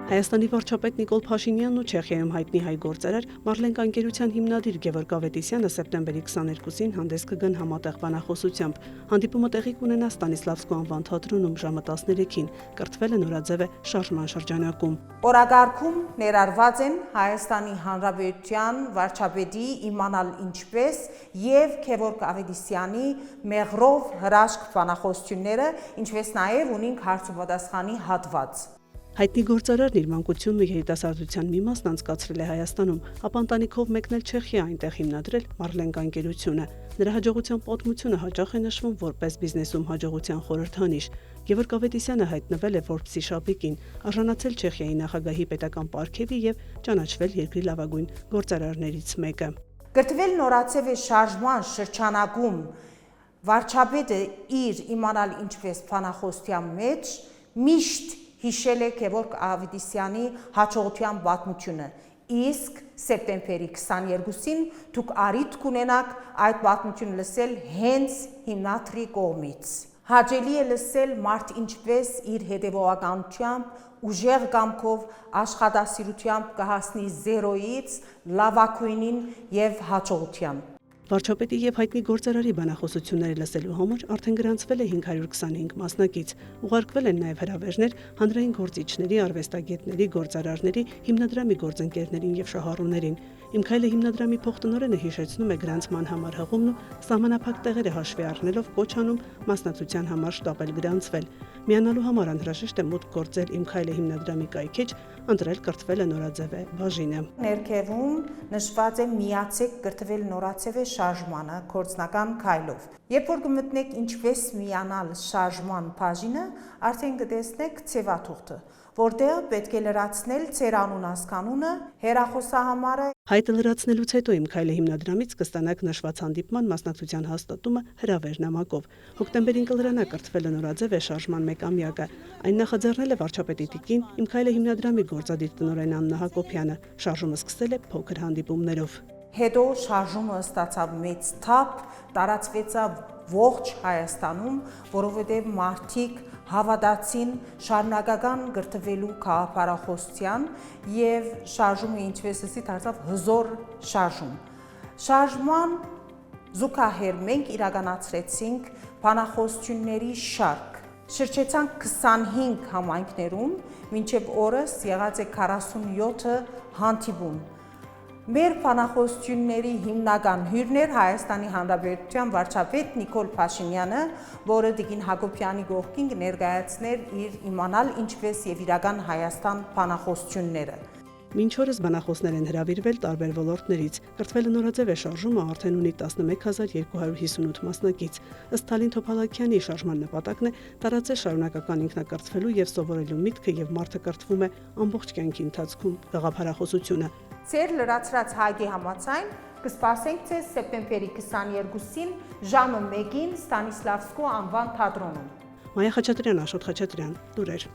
Հայաստանի վարչապետ Նիկոլ Փաշինյանն ու Չեխիայում հայտնի հայ գործարար Մարլենկա ընկերության հիմնադիր Գևորգ Ավետիսյանը սեպտեմբերի 22-ին հանդես կգան համատեղ բանախոսությամբ։ Հանդիպումը տեղի կունենա Ստանիսլավսկու անվան թատրոնում ժամը 13-ին, կրթվելը նորաձև է շարժման շրջանակում։ Օրագարկում ներառված են Հայաստանի Հանրապետության վարչապետի իմանալ ինչպես եւ Գևորգ Ավետիսյանի մեղրով հրաշք բանախոսությունները, ինչպես նաեւ ունենք հարցուպատասխանի հատված։ Հայտնի գործարարն իր մանկությունն ու երիտասարդության մի մասն անցկացրել է Հայաստանում, ապա ընտանիքով մեկնել Չեխիա, այնտեղ հիմնադրել Մարլենկա ընկերությունը։ Նրա հաջողության պատմությունը հաճախ է նշվում որպես բիզնեսում հաջողության խորհրդանիշ։ Գևորգ Ավետիսյանը հայտնվել է Forbes-ի շապիկին, արժանացել Չեխիայի նախագահի պետական պարգևի եւ ճանաչվել երկրի լավագույն գործարարներից մեկը։ Կրթվել նորաձև է շարժման շրջանակում վարչապետը իր իմանալ ինչպես բանախոսության մեջ միշտ հիշել է Գևորգ Ավետիսյանի հաջողության պատմությունը, իսկ սեպտեմբերի 22-ին դուք առիթ կունենաք այդ պատմությունը լսել հենց հիմնադրի կողմից։ Հաճելի է լսել մարդ ինչպես իր հետևողականությամբ ուժեղ կամքով աշխատասիրությամբ կհասնի 0-ից լավագույնին եւ հաջողության։ Վարչապետի եւ հայտնի գործարարի բանախոսությունները լսելու համար արդեն գրանցվել է 525 մասնակից։ Ուղարկվել են նաեւ հրավերներ հանրային գործիչների, արվեստագետների, գործարարների, հիմնադրամի գործընկերներին եւ շահառուներին։ Իմ քայլը հիմնադրամի փոխտնօրենը հիշեցնում է գրանցման համար հղումն ու սահմանափակ տեղերը հաշվի առնելով կոչ անում մասնակցության համար շտապել գրանցվել։ Միանալու համար անհրաժեշտ է մուտք գործել Իմ քայլը հիմնադրամի կայքեջ, ընտրել կրթվելը նորաձև է բաժինը։ Ներքևում նշված է միացեք կրթվել նորաձև է շարժմանը գործնական քայլով։ Երբ որ կմտնեք ինչպես միանալ շարժման բաժինը, արդեն կտեսնեք ցևաթուղթը, որտեղ պետք է լրացնել ձեր անուն ասկանունը, հեռախոսահամարը։ Հայտը լրացնելուց հետո Իմ քայլը հիմնադրամից կստանաք նշված հանդիպման մասնակցության հաստատումը հրավեր նամակով։ Հոկտեմբերին կլրանա կրթվելը նորաձև է շարժման մեկամյակը։ Այն նախաձեռնել է վարչապետի տիկին Իմ քայլը հիմնադրամի գործադիր տնօրեն Աննա Հակոբյանը։ Շարժումը սկսել է փոքր հանդիպումներով։ Հետո շարժումը ստացավ մեծ թափ, տարածվեցավ ողջ Հայաստանում, որովհետև մարդիկ հավատացին շարունակական կրթվելու գաղափարախոսության եւ շարժումը ինչպես ասի դարձավ հզոր շարժում։ Շարժման զուգահեռ մենք իրականացրեցինք բանախոսությունների շարք։ Շրջեցանք 25 համայնքներում, մինչև օրս եղած է 47 հանդիպում։ Մեր բանախոսությունների հիմնական հյուրն Հայաստանի Հանրապետության վարչապետ Նիկոլ Փաշինյանը, որը Տիկին Հակոբյանի կողքին ներկայացներ իր իմանալ ինչպես եւ իրական Հայաստան բանախոսությունները։ Մինչ օրս բանախոսներ են հրավիրվել տարբեր ոլորտներից։ Կրթվելը նորաձև է շարժումը արդեն ունի 11258 մասնակից։ Ըստ Թալին Թոփալակյանի շարժման նպատակն է տարածել շարունակական ինքնակրթվելու եւ սովորելու միտքը եւ մարդը կրթվում է ամբողջ կյանքի ընթացքում գաղափարախոսությունը։ Ձեր լրացրած հայտի համաձայն կսպասենք ձեզ սեպտեմբերի 22-ին ժամը 1-ին Ստանիսլավսկու անվան թատրոնում։ Մայա Խաչատրյան, Աշոտ Խաչատրյան, լուրեր։